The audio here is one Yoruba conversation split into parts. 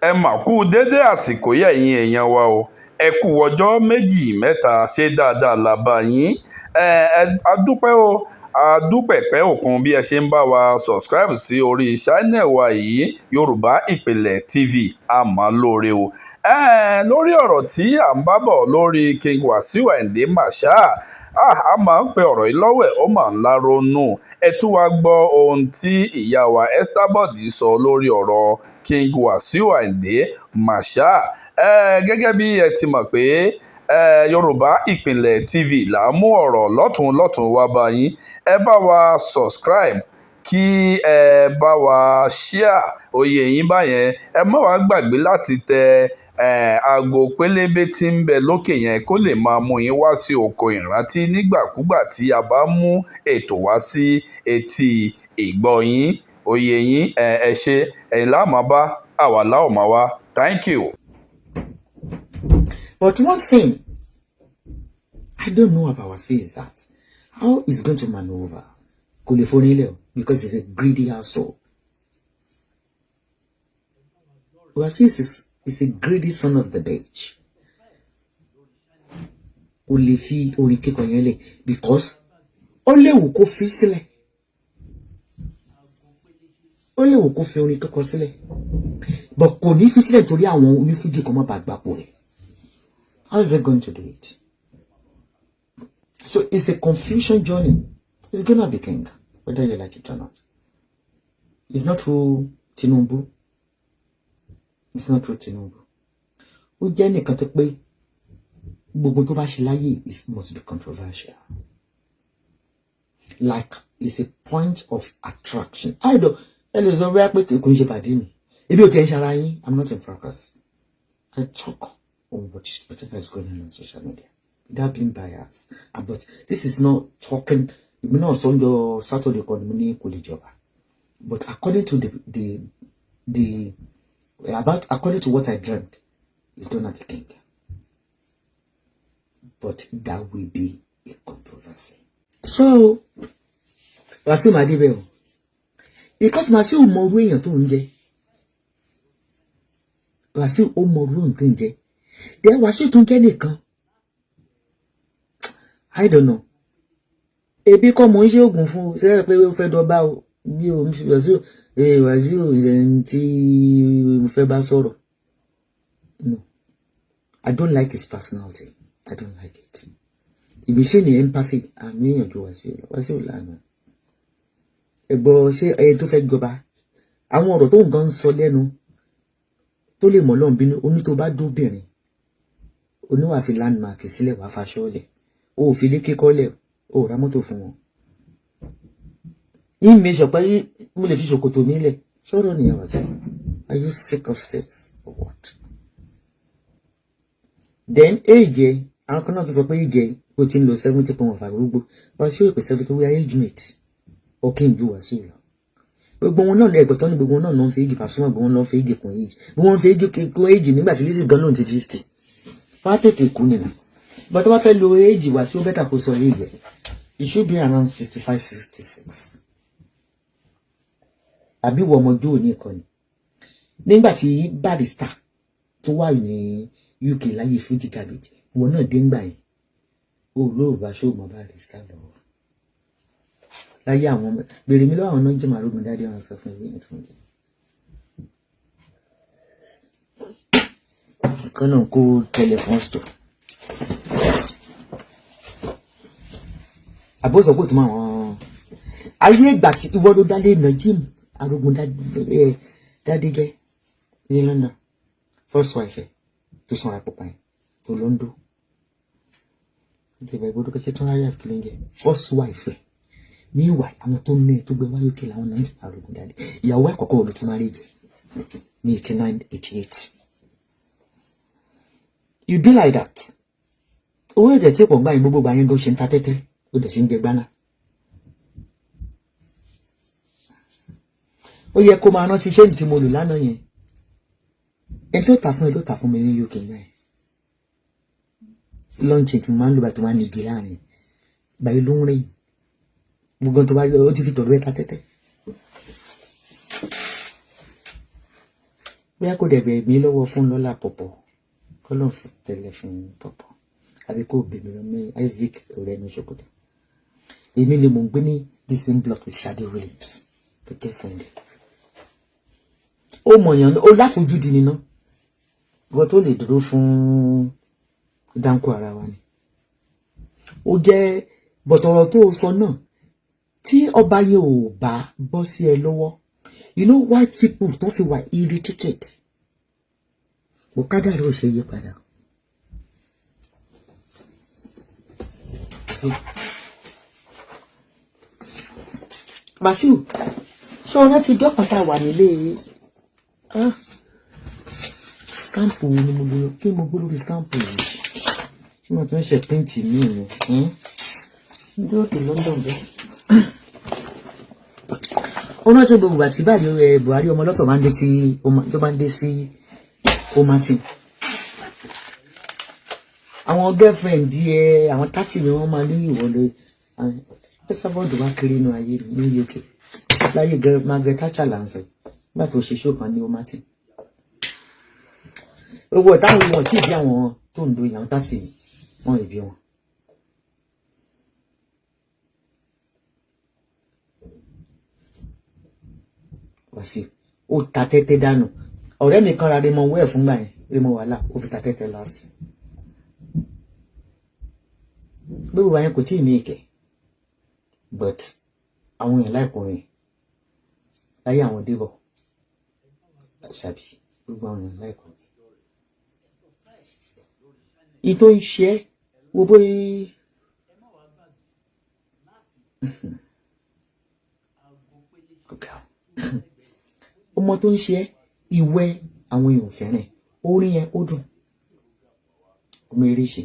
ẹ mà kú dédé àsìkò yẹ ẹ̀yin èèyàn wa o ẹ kú ọjọ́ méjì mẹ́ta ṣe dáadáa la bá yín adúpẹ́ o adúpẹ̀pẹ́ òkun bí ẹ ṣe ń bá wa subscribe sí orí channel wa yìí Yorùbá Ìpìlẹ̀ TV àmọ́ lóore o lórí ọ̀rọ̀ tí à ń bá bọ̀ lórí King Wasiu Ayinde Marshal a máa ń pe ọ̀rọ̀ yìí lọ́wẹ̀ ó máa ń láronú ẹ tún wá gbọ́ ohun tí ìyá wa Esabod sọ lórí ọ̀rọ̀ King Wasiu Ayinde Marshal gẹ́gẹ́ bí ẹ ti mọ̀ pé Yorùbá Ìpìlẹ̀ TV là ń mú ọ̀rọ̀ lọ́tún wá bá yín ẹ bá wa subscribe kí ẹ bá wa share oyè yín báyẹn ẹ má wàá gbàgbé láti tẹ aago pélébé tí ń bẹ lókè yẹn kó lè máa mú yín wá sí oko ìrántí nígbàkúgbà tí a bá mú ètò wá sí etí ìgbọ́ yín oyè yín ẹ ṣe ẹ̀yin láàmú bá àwa láò máa wá thank you. But one thing I don't know about Wasiu is that how he's going to maneuver because he's a greedy asshole. Wasiu is a greedy son of the bitch. Because only who could feel only who could feel but kò ní fi sílẹ̀ torí àwọn onífújì kan má bàa gbapò rẹ̀. How is it going to do it? So it's a confusion journey. It's gonna be king, whether you like it or not. It's not through Tinubu. It's not through Tinubu. Ó jẹ́ nìkan tó pé gbogbo tó bá ṣe láyé it must be controversial. Like it's a point of attraction. I don't. I'm not in fracas. I talk on whatever is going on social media without being biased. But this is not talking. You know, on your Saturday economy, but according to according to what I dreamt, it's gonna be king. But that will be a controversy. So, Wasiu Madibeo. Because Wasiu mọ orú èèyàn tó ń jẹ́. Wasiu ó mọ orú nǹkan tó ń jẹ́. Then Wasiu tún jẹ́ nìkan. I don't know. Ebi kọ́ mo ń ṣe oògùn fún un. Ṣé pé ó fẹ́ dọ́bà o? Bí o ń ṣe Wasiu tí mo fẹ́ bá sọ̀rọ̀. No. I don't like his personality. I don't like it. Ibi ṣe ni empathy. Àmì ìyànjú Wasiu lánàá. Ẹ̀gbọ́n ṣé ẹyẹ tó fẹ́ jọba àwọn ọ̀rọ̀ tó ń gan sọ lẹ́nu tó lè mọ̀ lọ́n bínú oní tó bá dóbìnrin oníwà fi landmark sílẹ̀ wàá faṣọ́lẹ̀ o ò fi lé kíkọ́lẹ̀ o ò ra mọ́tò fún wọn. yín mi sọ pé mo lè fi ṣòkòtò mi lẹ̀ sọ̀rọ̀ nìyẹn wá sí. Are you sick of this or what? Then age àwọn kan náà tó sọ pé age ó ti ń lọ 70 pọ̀ wọ́n fà gbogbo wá sí òpè 70 we are age mate. Okay, you Wasiu. Gbogbo wọn náà lè ẹgbẹ̀tọ́ ní gbogbo wọn náà ló ń fi igi Pasuma gbogbo wọn ló ń fi igi kún age. Gbogbo wọn fi igi kún age nígbà tí Lizzy gan lóun ti 50. Wọ́n á tètè kú nìyẹn. But wọ́n fẹ́ lo age Wasiu better kó sọ age. It should be around 65, 66. Àbí wọ ọmọdé òní ìkọ́ni. Nígbà tí Barrister tó wà ní UK láyé Fuji Cabbage, wọn náà dé ńgbà yẹn. Ó lóòbá ṣó mọ Barrister lọ́wọ́. Láyé àwọn bèrè mi lọ́wọ́ àwọn náà jẹ́ màrúgbìn dáadé wọn sọ fún ìwé tó ń jẹ. Kan náà kó telephone store. Àbó sọ pé tó máa wọn. Ayé ìgbà tí ìwọ ló dálé Najim arógun dáadé jẹ́ ní London. First wife tó sanra pupa yẹn tó London. Ti bẹ̀rẹ̀ gbọ́dọ̀ kẹ́sẹ̀ tó ráyà kí ló ń jẹ. First wife. Meanwhile, àwọn tó ní tó gbé wáyé òkè làwọn náà ti parí ogun dáadé. Ìyàwó àkọ́kọ́ olú tó máa rí jẹ ní 89, 88. You be like that. Owó èdè tí pọ̀ ń gbà yín gbogbo gbà yín gan ṣe ń ta tẹ́tẹ́ ó dẹ̀ sí ń jẹ gbáná. Ó yẹ kó máa rántí ṣé ní tí mo lò lánàá yẹn. Ẹni tó tà fún ẹ ló tà fún mi ní UK náà. Lọ́ǹchì tí mo máa ń lò bá tó máa ń nìdí láàrin. Báyìí ló ń rìn. Gbogbo tó bá ó ti fi tọ̀rọ̀ ẹ̀ ta tẹ́tẹ́. bóyá kò dẹ̀bẹ̀ mí lọ́wọ́ fún lọ́la pọ̀pọ̀ kọ́lọ́ fún tẹ́lẹ̀ fún pọ̀pọ̀ àbí kò bèbè lọ́mọ Isaac ọ̀rẹ́ ní Sokoto èmi ni mò ń gbé ní the same block with Shade Williams the girlfriend ó mọ̀yàn ó láfojúdi nínú ìwọ tó lè dúró fún dáńkó ara wa ni ó jẹ́ bọ̀tọ̀rọ̀ tó sọ náà tí ọba yẹn ò bá bọ́ sí ẹ lọ́wọ́ you know why people tó fi wà irritated bó kádàrá ò ṣe yí padà Basiu ṣé o rántí dọ́kàn tá a wà nílé stampu ni mo lò kí mo gbé lórí stampu yìí tí mo tún ṣe pẹ́ǹtì míì ni ní òkè London bẹ́ẹ̀. Ó rántí gbogbo àti báyìí Buhari ọmọ ọlọ́tọ̀ máa ń dé sí Omatin àwọn girlfriend díẹ̀ àwọn tátì ni wọ́n máa ní ìwọlé Esabod wá kiri inú ayé ní UK láyé Margaret Thatcher là ń sọ nígbà tó ṣe ṣó kan ní Omatin owó táwọn wọn tí ìdí àwọn tó ń do ìyàwó tátì wọn ìbí wọn. Wàsíù ó ta tẹ́tẹ́ dànù ọ̀rẹ́ mi kan ra Raymond wẹ́ẹ̀ fúngbà yẹn Raymond wàhálà ó fi ta tẹ́tẹ́ last gbogbo àyẹn kò tí ì ní ìkẹ́ but àwọn èèyàn láìkùnrin láyé àwọn débọ̀ ṣàbí gbogbo àwọn èèyàn láìkùnrin ìtò ń ṣe wo bóyá ọmọ tó ń ṣe ìwẹ́ àwọn èèyàn fẹ́ràn orin yẹn ó dùn ọmọ eré ṣe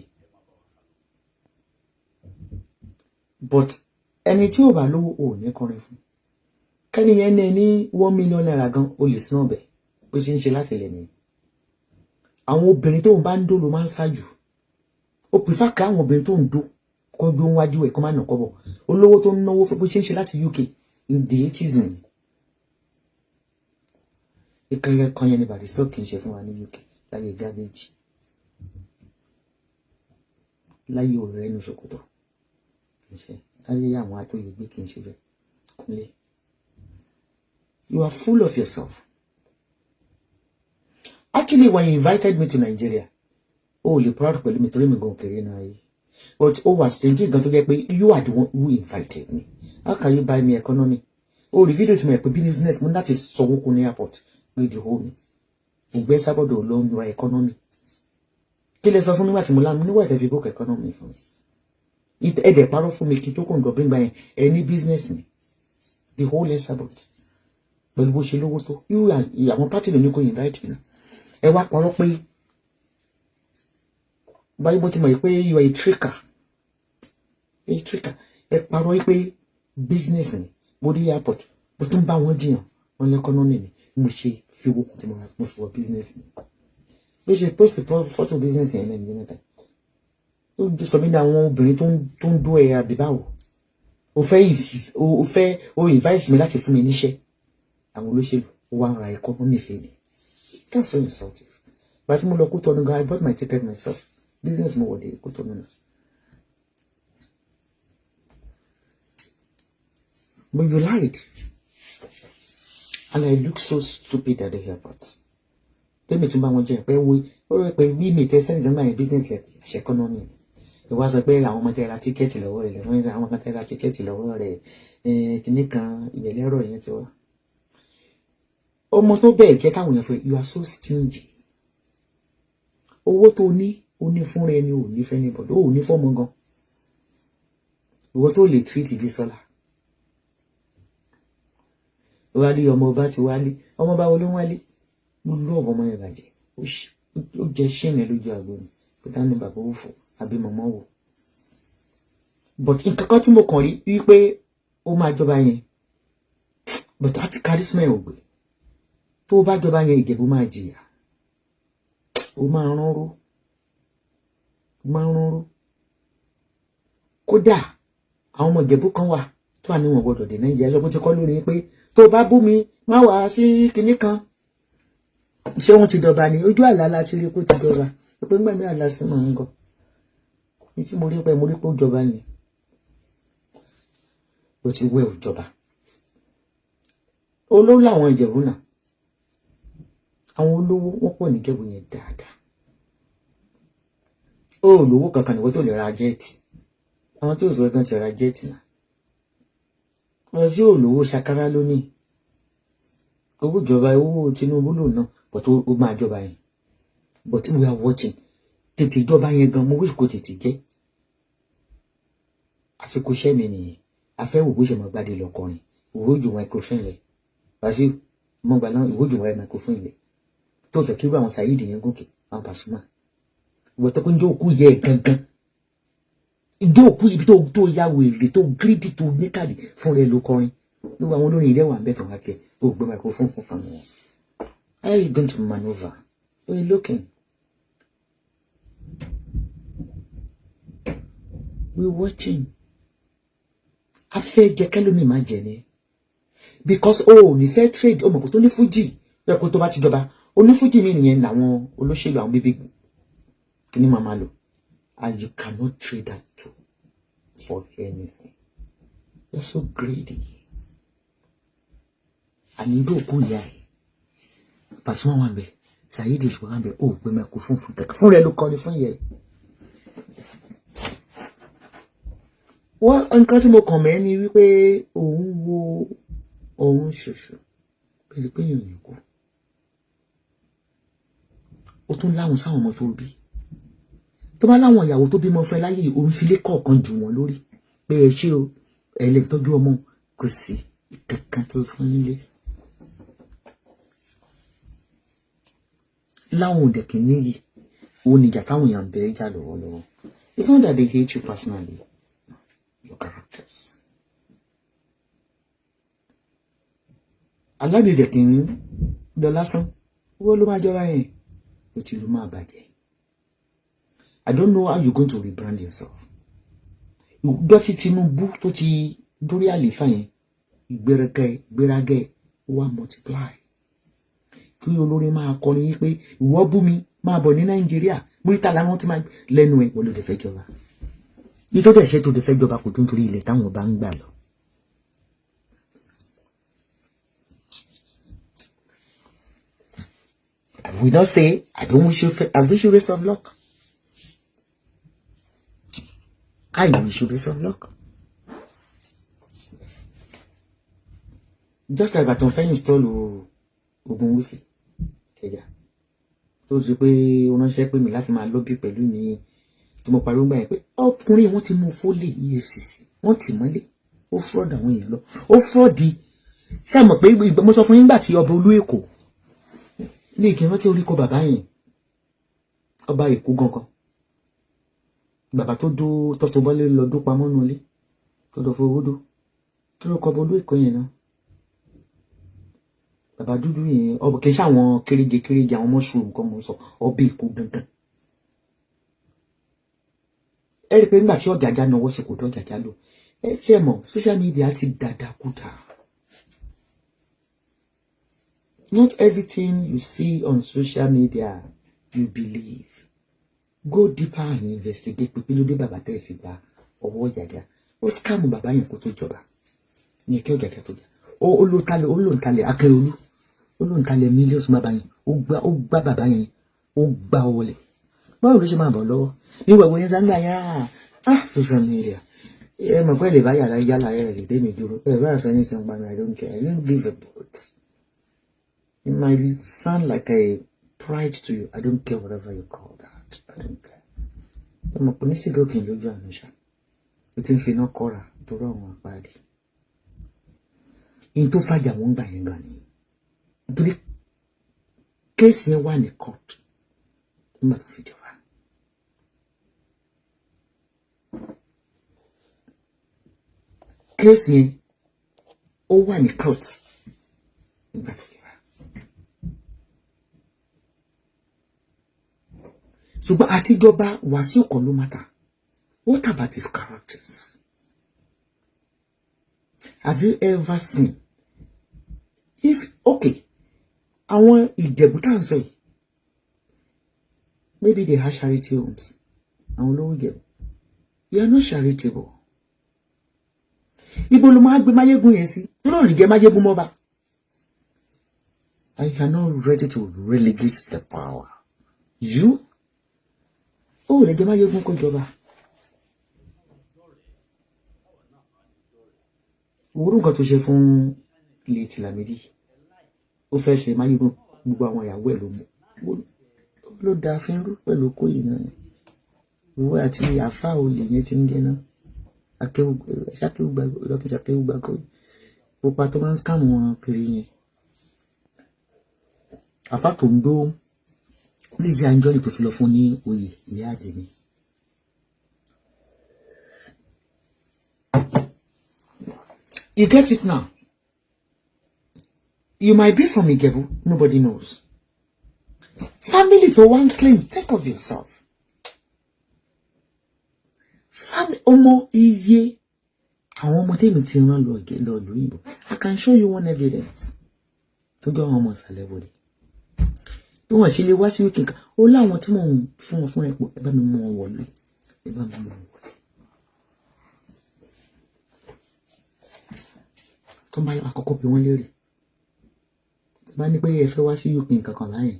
but ẹni tí ò bá lówó ò ní kọrin fún kẹ́ni yẹn ní $1 million gan o lè sínú ọbẹ̀ bó ṣe ń ṣe láti ilẹ̀ nìyẹn àwọn obìnrin tó ń bá ń dó ló máa ń ṣáájú ó prefer ká àwọn obìnrin tó ń dó kó dó wájú ẹ̀ kó má nà kọ́bọ̀ olówó tó ń náwó fún bó ṣe ń ṣe láti UK in the 80s ni ìkẹyẹ kan yẹn ni Barrister kì í ṣe fún wa ní UK láyé gábéjì láyé ọ̀rẹ́ ní Sokoto kì í ṣe láyé àwọn atóyè gbé kì í ṣe bẹ́ẹ̀ kúnlé. You are full of yourself. Actually, when you invited me to Nigeria, oh, you're proud pẹ̀lú mi torí mi gan kéré náà yìí. But oh, was thinking gan tó jẹ́ pé you are the one who invited me. How can you buy me economy? Oh, the video to me pé business mo láti sanwó kún ní airport with the home. Ògbé Esabod ló ń ra economy. Kí lẹ sọ fún mi wá tí mo lámú níwà tẹ́ fi book economy fún mi. Ẹ̀dẹ̀ parọ́ fún mi kí tó kàn dọ̀bí gbà yẹn any business ni. The whole Esabod. Pẹ̀lú bó ṣe lówó tó. Àwọn party ló ní kó invite me. Ẹ wá parọ́ pé báyìí bó ti mọ̀ pé you are a tricker. A tricker. Ẹ parọ́ pé business ni. Mo rí airport. Bó tún bá wọn jiyàn. Wọ́n lé economy ni. Mo ṣe fi owó kan tí mo fi wọ business ni. Bí ṣe post photo business yẹn lẹ́nu mẹ́ta. Ó sọ mí ní àwọn obìnrin tó ń dó ẹ̀yà àbíbáwò. O invite mi láti fún mi níṣẹ́. Àwọn olóṣèlú wá ń ra economy fẹ́ mi. That's so insulting. But mo lọ Kútọ̀nù gan, I bought my ticket myself. Business mo wọ̀ dé Kútọ̀nù náà. But you lied. And I look so stupid at the airport. Tẹ́mi tún bá wọn jẹ́ pé ó rẹ̀ pé bí mi tẹ́ sẹ́ni lọ́nà business like àṣẹ economy. Ìwà sọ pé àwọn ọmọ tẹ́ ra tíkẹ́ẹ̀tì lọ́wọ́ rẹ̀ lọ́wọ́ rẹ̀ àwọn ọmọ tẹ́ ra tíkẹ́ẹ̀tì lọ́wọ́ rẹ̀ kìíní kan ìbẹ̀lẹ́rọ̀ yẹn ti wá. Ọmọ tó bẹ́ẹ̀ jẹ́ káwọn yẹn fún you are so stingy. Owó tó ní fún rẹ ni ò ní fẹ́ ní bọ̀dọ̀ ò ní fọ́mọ gan. Ìwọ tó lè treat Bísọ́lá. Wálé ọmọ ọba ti wálé ọmọ ọba wo ló ń wálé mo lọ́ọ̀bù ọmọ yẹn bàjẹ́ ó jẹ́ ṣẹ́ni lójú àgbo ni kó tá ní bàbá wò fò àbí mọ̀mọ́ wò. But nǹkan kan tí mo kàn rí wípé ó máa jọba yẹn but àti charisma ẹ̀ ò gbé. Tó bá jọba yẹn Ìjẹ̀bú máa jìyà ó máa ránró kódà àwọn ọmọ Ìjẹ̀bú kan wà tó wà níwọ̀n gbọdọ̀ dé Nàìjíríà lọ́gbọ́n ti kọ́ lórí pé tó bá bú mi má wá sí kinní kan ṣé wọ́n ti dọba ni ojú àlá láti rí kó ti dọba pé ńgbà ní àlá sí mọ̀ ń gọ ní tí mo rí pé ó jọba yẹn ó ti wẹ̀ òjọba olówó làwọn Ìjẹ̀bú náà àwọn olówó wọ́n pọ̀ ní Ìjẹ̀bú yẹn dáadáa ó lówó kankan níwọ tó lè ra jẹ́ẹ̀tì àwọn tó sọ gan ti ra jẹ́ẹ̀tì náà wọ́n sí olówó ṣakárá lónìí owó ìjọba owó Tinubu lò náà but ó máa jọba yẹn but we are watching tètè jọba yẹn gan mo wish kò tètè jẹ́ àsìkò iṣẹ́ mi nìyẹn afẹ́ wò bó ṣe mọ̀ gbádé lọkọrin òwò jù microphone rẹ̀ wàásù mọ̀gbà náà ìwò jù wọ́n microphone rẹ̀ tó fẹ́ kí wọ́n àwọn Saheed yẹn gòkè àwọn Pasuma ìwọ tó kún jẹ́ òkú yẹ gangan ìjọ òkú ibi tó ya wèrè tó gírídì tó níkàdì fún rẹ̀ ló kọrin nígbà àwọn olórin ilé wà ń bẹ̀ tó wá kẹ́ ó gbé microphone fún fún wọn. How are you going to maneuver? Who are you looking? We're watching. A fẹ́ jẹ́ kẹ́lómi máa jẹ ni because o ní fẹ́ trade o mọ̀ kó tó ní fújì ẹ kó tó bá ti jọba o ní fújì mi nìyẹn làwọn olóṣèlú àwọn bíbí kí ni màmá lò and you cannot trade that too for anything. You're so greedy. Àní ìdó òkú ìyá ẹ̀ Pasuma wà ń bẹ̀ Saheed Òṣùpá wà ń bẹ̀ ó gbé mẹ́kù fún kẹ̀kẹ́ fún rẹ̀ ló kọrin fún ìyá ẹ̀. Wọ́n nǹkan tí mo kàn mẹ́ ni wípé òun wo òun ṣoṣo pẹ̀lú pé yòó yẹn kú ó tún láwọn sáwọn ọmọ tó bí tó bá láwọn ìyàwó tó bímọ fún ẹ láyé òun fi lé kọ̀ọ̀kan jù wọ́n lórí pé ẹ ṣé o ẹ lè tọ́jú ọmọ kò sí kankan tó fún nílé láwọn òdẹ kìíní yìí òun níjà táwọn èèyàn bẹ̀rẹ̀ jà lọ́wọ́lọ́wọ́. It's not that they hate you personally, your characters. Alábìrẹ̀ kì í lọ lásán owó ló máa jọra yẹn ó ti ló máa bàjẹ́. I don't know how you're going to rebrand yourself. Ìgbọ́ tí Tinubu tó ti dórí àlééfà yẹn ìgbéragẹ́ wá multiply. Kí olórin máa kọrin yí pé ìwọ bú mi máa bọ̀ ní Nàìjíríà múrítà làwọn tí máa lẹ́nu ẹ̀ wọ́n ló lè fẹ́ jọba. Nítorí ẹ̀ṣẹ̀ tó lè fẹ́ jọba kò tó nítorí ilẹ̀ táwọn bá ń gbà lọ. We don't say, I wish you best of luck. I wish you best of luck. Just like I fẹ́ install ogun wíṣì kẹjà tó ṣe pé wọ́n ránṣẹ́ pé mi láti máa lọ́bí pẹ̀lú mi tí mo parí ó gbà yẹn pé ọkùnrin wọ́n ti mú fólè EFCC wọ́n ti mọ́lé ó fraud àwọn èèyàn lọ ó fraud ṣé mọ̀ pé mo sọ fún yín gbà tí ọba olú Èkó ní ìkíni tí orí kọ bàbá yẹn ọba Èkó gangan bàbá tó dó tọ́tọ́ bọ́lé lọ dó pamọ́ nù ilé tó lọ fowó dó tó lọ kọ ọba olú Èkó yẹn náà bàbá dúdú yẹn ọba kì í ṣe àwọn kéréje àwọn mọ́ṣúrù nǹkan mọ̀ sọ ọba Èkó gangan ẹ rí i pé nígbà tí ọ̀jàjà náwó sí kò tó ọ̀jàjà lò ẹ ṣe mọ̀ social media ti dàdàkúdà. Not everything you see on social media you believe. Go deeper and investigate. Pé ló dé bàbá tẹ́ fi gba ọwọ́ ọ̀jàjà ó scam bàbá yẹn kó tó jọba ní ẹ̀kẹ́ ọ̀jàjà tó jà ó lóǹtalẹ̀ Akérèolú ó lóǹtalẹ̀ millions bàbá yẹn ó gbá bàbá yẹn ó gbá wọlé báwo ló ṣe máa bọ̀ lọ́wọ́ níwọ̀ ìwé yẹn sáńgbà yá social media ẹ mọ̀ pé lè bá yàrá yálà ẹ̀ lè dé mi dúró ẹ bá àṣà ní ìsìn pa mi I don't care I don't give a but. It might sound like a pride to you. I don't care whatever you call that. I don't care. I'm a police looking lójú àná ṣá. Ó ti ń fi iná kọ́ra tó rọ̀ wọn àpáàdé. In tó fàjà wọ́n gbà yẹn gan ni. Nítorí kéèsì yẹn wà ní court. Nígbà tó fi jọba. Kéèsì yẹn ó wà ní court. Nígbà tó jọba. Ṣùgbọ́n àtijọba Wàsíù kan ló matter. What about his characters? Have you ever seen? Okay, àwọn Ìjẹ̀bú tá à ń sọ yìí maybe they have charity homes àwọn olówó Ìjẹ̀bú you are not charitable ibo ló máa gbé máyégún yẹn sí tó lóò rí jẹ máyégún mọ́ba and you are not ready to relegate the power you ó lè jẹ máyégún kó jọba òwúrò nǹkan tó ṣe fún ilé tìlàmídì ó fẹ́ ṣe máyégún gbogbo àwọn ìyàwó ẹ̀ ló mú ló da fi ń rú pẹ̀lú kóyì náà ìwọ àti àfáà olè yẹn ti ń jẹ náà ṣàkéwùgbà kóyì pupa tó máa ń scam wọn kiri yẹn àfáà tó ń dó Lizzy Anjorin tó fi lọ fún ní oyè ìyá àjẹmí. You get it now. You might be from Ijebu, nobody knows. Family to one claim, take of yourself. Family, ọmọ iye àwọn ọmọ tèmi ti rán lọ lóyìnbó. I can show you one evidence. Tó jọ àwọn ọmọ Sàlẹ̀wọ̀dì. Bí wọ́n ṣe lè wá sí UK, ó láwọn tí mò ń fún wọn fún ẹ̀pọ̀, ẹ bá mi mú wọn wọlé. Ẹ bá mi mú wọn wọlé. Tó bá àkọ́kọ́ bí wọ́n lérè. Bá ní pé ẹ fẹ́ wá sí UK kankan láyìn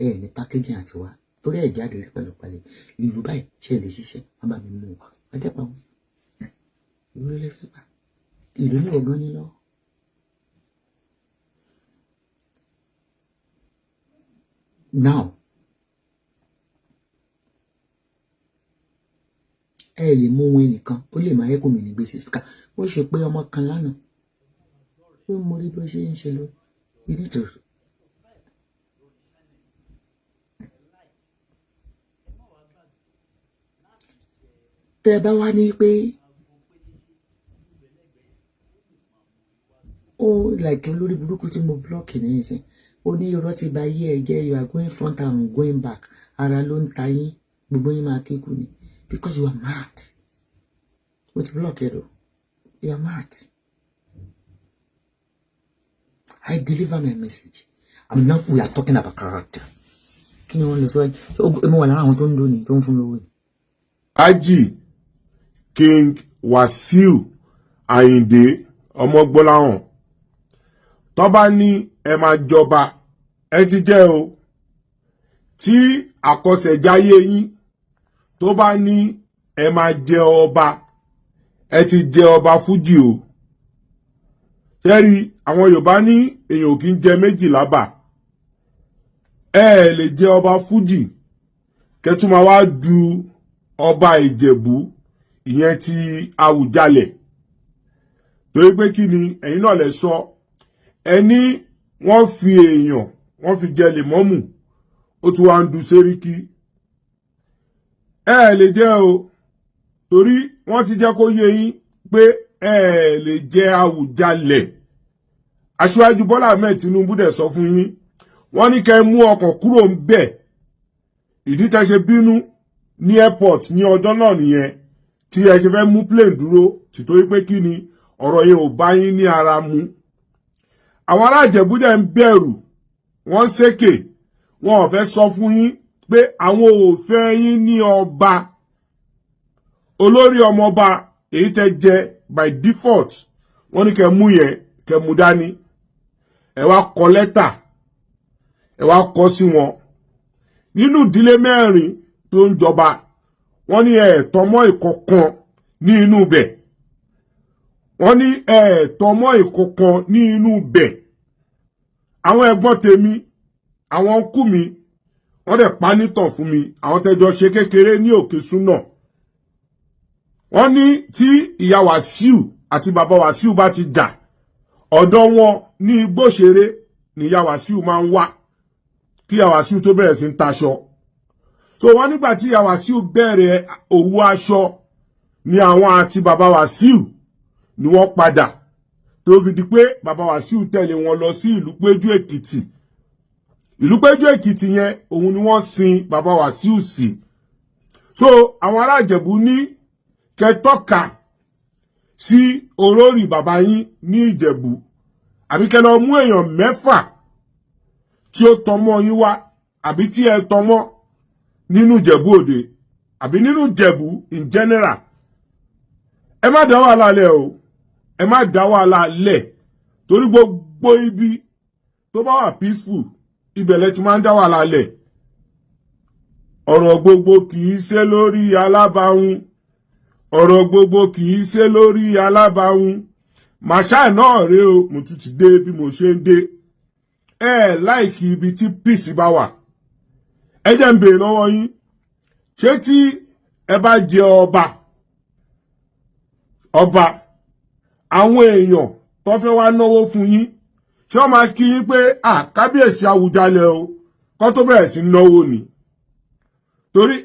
ẹ ní packaging àti wá torí ẹ jáde rí pẹ̀lú pẹ̀lú ìlú báyìí ṣe lè ṣiṣẹ́ wọ́n bá mi mú wá ọdẹ pa wọn ìlú lè fẹ́ pa ìlú ní ọgbọ́n ní lọ. Now ẹ lè mú wọn nìkan ó lè máa ẹkùn mi ní gbèsè síkà ó ṣe pé ọmọ kan lánàá ó mú rí bó ṣe ń ṣe lọ. You need to. Tẹ́ bá wá ní pé ó like olórí burúkú tí mo block ní ìsìn ó ní irọ́ ti bà yé ẹ jẹ́ you are going front and going back ara ló ń ta yín gbogbo yín máa kíkú ni because you are mad ó ti block ẹ lọ you are mad. I deliver my message. I'm not, we are talking about character. Kí ni wọ́n lọ síwájú? Mo wà lára àwọn tó ń dún ní tó ń fún lówó. Aji King Wasiu Ayinde Ọmọgbọ́láhàn tó bá ní ẹ máa jọba ẹ ti jẹ́ o tí àkọsẹ̀jáyé yín tó bá ní ẹ máa jẹ ọba ẹ ti jẹ ọba fújì o tẹ́rí àwọn Yorùbá ní èèyàn ò kí ń jẹ méjì lábà ẹ lè jẹ ọba fújì kẹtù máa wá du ọba Ìjẹ̀bú ìyẹn ti Àwùjalẹ̀ torí pé kí ni ẹ̀yin náà lè sọ ẹni wọ́n fi èèyàn wọ́n fi jẹ lèmọ́mù ó tún wá ń du Sẹ́ríkì ẹ lè jẹ o torí wọ́n ti jẹ́ kó yé yín pé ẹ lè jẹ Àwùjalẹ̀ Aṣíwájú Bọ́lá Ahmed Tinubu dẹ̀ sọ fún yín wọ́n ní kẹ́ mú ọkàn kúrò ń bẹ̀ ìdí tẹ́ ṣe bínú ní airport ní ọjọ́ náà nìyẹn tí ẹ ṣe fẹ́ mú plane dúró tìtorí pé kí ni ọ̀rọ̀ yẹn ò bá yín ní ara mu àwọn ará Ìjẹ̀bú dẹ̀ ń bẹ̀rù wọ́n ṣèké wọn ò fẹ́ sọ fún yín pé àwọn ò fẹ́ yín ní ọba olórí ọmọọba èyí tẹ́ jẹ by default wọ́n ní kẹ́ mú yẹn kẹ́ mú dání ẹ wá kọ lẹ́tà ẹ wá kọ sí wọn nínú ìdílé mẹ́rin tó ń jọba wọ́n ní tọmọ ìkọ̀kan ní inú bẹ̀ wọ́n ní tọmọ ìkọ̀kan ní inú bẹ̀ àwọn ẹ̀gbọ́n tèmi àwọn ọkú mi wọ́n dẹ̀ pa nítàn fún mi àwọn tẹ́jọ ṣe kékeré ní Òkè Súnà wọ́n ní tí ìyá Wàsíù àti bàbá Wàsíù bá ti jà ọ̀dọ̀ wọn ní Igbóṣeré ni ìyá Wàsíù máa ń wá kí ìyá Wàsíù tó bẹ̀rẹ̀ sí ń taṣọ so wọ́n nígbà tí ìyá Wàsíù bẹ̀rẹ̀ òwò aṣọ ni àwọn àti bàbá Wàsíù ni wọ́n padà tó fi di pé bàbá Wàsíù tẹ̀lé wọn lọ sí ìlú Péjú Èkìtì ìlú Péjú Èkìtì yẹn òun ni wọ́n sin bàbá Wàsíù sí so àwọn ará Ìjẹ̀bú ní kẹtọ́ka sí olórí bàbá yín ní Ìjẹ̀bú àbí kẹ́ lọ mú èèyàn mẹ́fà tí ó tan mọ́ yín wá àbí tí ẹ tan mọ́ nínú Ìjẹ̀bú Òde àbí nínú Ìjẹ̀bú in general, ẹ má dá wàhálà lẹ̀ o, ẹ má dá wàhálà lẹ̀ torí gbogbo ibi tó bá wà peaceful ibẹ̀ lẹ ti máa ń dá wàhálà lẹ̀. Ọ̀rọ̀ gbogbo kì í ṣe lórí alábàáhùn, ọ̀rọ̀ gbogbo kì í ṣe lórí alábàáhùn. Màṣá náà rèé o, mo tún ti dé bí mo ṣe ń dé. Láìkí ibi tí peace bá wà. Ẹ jẹ́ ń béèrè lọ́wọ́ yín, ṣé tí ẹ bá jẹ ọba àwọn èèyàn tó fẹ́ wá náwó fún yín, ṣé wọ́n máa kí yín pé kábíyèsí Àwùjalẹ̀ o kó tó bẹ̀rẹ̀ sí náwó ni? Torí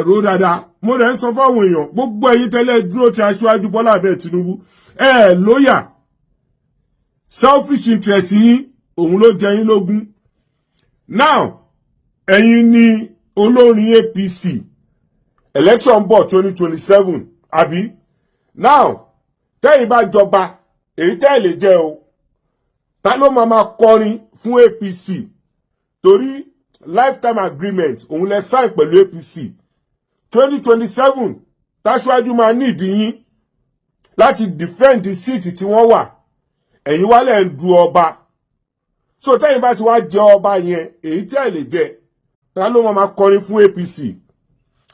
rò dáadáa, mo rẹ̀ ń sọ fáwọn èèyàn, gbogbo ẹ̀yin tẹ́lẹ̀ dúró ti Aṣíwájú Bọ́lá Ahmed Tinubu, lóyà, selfish interest yín òun ló jẹ yín lógún. Now ẹ̀yin ni olórin APC, election bọ̀ 2027 àbí? Now tẹ́yin bá jọba, èyí tẹ́ lè jẹ́ o, ta ló máa kọrin fún APC? Torí lifetime agreement òun lẹ sign pẹ̀lú APC 2027 táṣíwájú máa ní ìdíyín láti defend the seat tí wọ́n wà, ẹ̀yin wálẹ̀ ń du ọba. So tẹ́yin bá ti wá jẹ ọba yẹn, èyí tẹ́ lè jẹ, ta ló máa kọrin fún APC?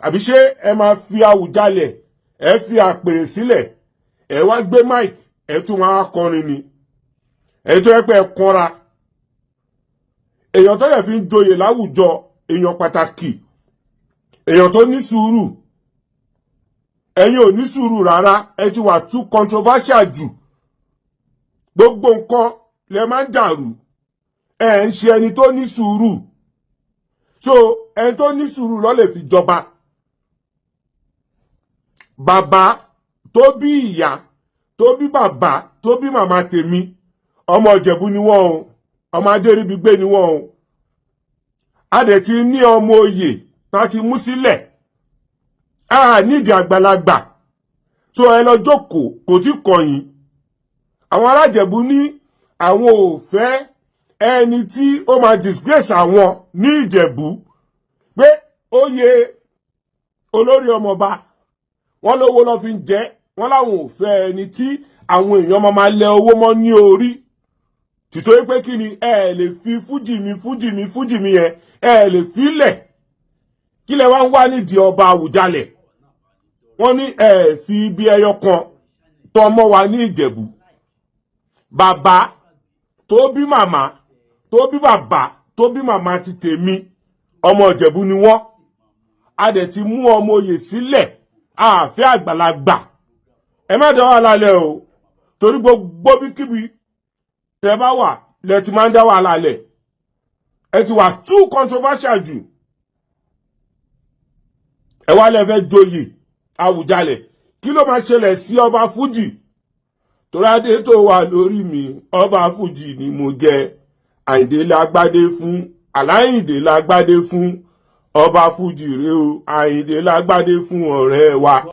Àbí ṣé ẹ máa fi Àwùjalẹ̀, ẹ fi àpèrè sílẹ̀, ẹ wá gbé mic, ẹ tún máa kọrin ni? Ẹ tó yẹ pé ẹ kọra. Èèyàn tó yẹ fi ń joyè láwùjọ, èèyàn pàtàkì, èèyàn tó ní sùúrù. Ẹ̀yin ò ní sùúrù rárá, ẹ ti wà too controversial jù. Gbogbo nǹkan lẹ máa ń dàrú. Ẹ ń ṣe ẹni tó ní sùúrù. So ẹni tó ní sùúrù ló lè fi jọba. Bàbá tó bí ìyá, tó bí bàbá, tó bí màmá tèmi, ọmọ Ìjẹ̀bú ni wọ́n o, ọmọ Adéríbigbé ni wọ́n o. A dẹ̀ ti ní ọmọ oyè tá ti mú sílẹ̀. Nídìí àgbàlagbà. So ẹ lọ jókòó, kò tí kọ̀yìn. Àwọn ará Ìjẹ̀bú ní àwọn ò fẹ́ ẹni tí ó máa disgrace àwọn ní Ìjẹ̀bú, pé oyè olórí ọmọọba wọ́n lówó lọ fi ń jẹ, wọ́n láwọn ò fẹ́ ẹni tí àwọn èèyàn máa lẹ owó mọ́ ní orí. Tìtorí pé kí ni, lè fi fújì mi yẹn, lè filẹ̀. Kí lẹ wá ń wá nídìí ọba Àwùjalẹ̀? Wọ́n ní fi ibi ẹyọ kan tọmọ wa ní Ìjẹ̀bú. Bàbá tó bí màmá, tó bí bàbá, tó bí màmá ti tèmi, ọmọ Ìjẹ̀bú ni wọ́n. A dẹ̀ ti mú ọmọ oyè sílẹ̀, àfẹ́ àgbàlagbà. Ẹ má dá wàhálà lẹ̀ o, torí gbogbo bíkíbi tẹ́ bá wà lẹ ti máa ń dá wàhálà lẹ̀. Ẹ ti wà too controversial jù. Ẹ wá lẹ fẹ́ joyè Àwùjalẹ̀. Kí ló máa ṣẹlẹ̀ sí ọba fújì? Torí adé tó wà lórí mi, ọba fújì ni mo jẹ. Àyìndé lágbádé fún, Aláyìndé lágbádé fún, ọba fújì rèé o. Àyìndé lágbádé fún ọ̀rẹ́ wa.